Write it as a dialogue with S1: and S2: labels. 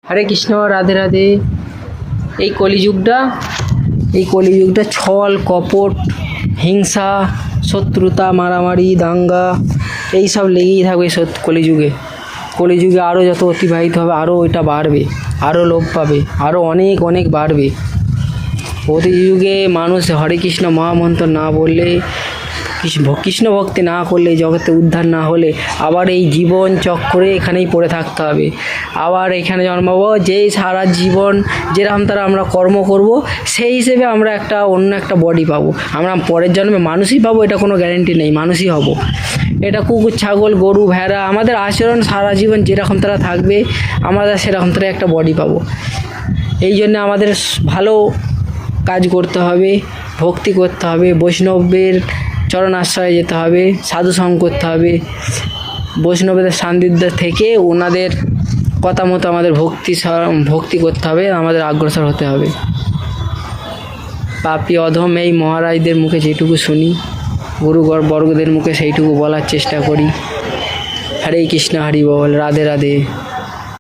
S1: হরে কৃষ্ণ, রাধে রাধে। এই কলিযুগটা ছল কপট, হিংসা, শত্রুতা, মারামারি, দাঙ্গা এইসব লেগেই থাকবে। কলিযুগে আরও যত অতিবাহিত হবে আরও ওইটা বাড়বে, আরও লোপ পাবে, আরও অনেক অনেক বাড়বে। প্রতিযুগে মানুষ হরে কৃষ্ণ মহামন্ত্র না বললে, কৃষ্ণ ভক্তি না করলে, জগতে উদ্ধার না হলে আবার এই জীবন চক্রে এখানেই পড়ে থাকতে হবে। আবার এখানে জন্মাবো, যেই সারা জীবন যেরকম তারা আমরা কর্ম করব, সেই হিসেবে আমরা অন্য একটা বডি পাবো। আমরা পরের জন্মে মানুষই পাবো, এটা কোনো গ্যারেন্টি নেই, মানুষই হব। এটা কুকুর, ছাগল, গরু, ভেড়া, আমাদের আচরণ সারা জীবন যেরকম তারা থাকবে, আমরা সেরকম তারা একটা বডি পাবো। এই জন্য আমাদের ভালো কাজ করতে হবে, ভক্তি করতে হবে, বৈষ্ণবের চরণ আশ্রয়ে যেতে হবে, সাধু সঙ্গ করতে হবে, বৈষ্ণবদের সান্নিধ্যে থেকে ওনাদের কথা মতো আমাদের ভক্তি করতে হবে, আমাদের অগ্রসর হতে হবে। পাপী অধম এই মহারাজদের মুখে যেটুকু শুনি, গুরুগর বর্গদের মুখে সেইটুকু বলার চেষ্টা করি। হরে কৃষ্ণ, হরি বল, রাধে রাধে।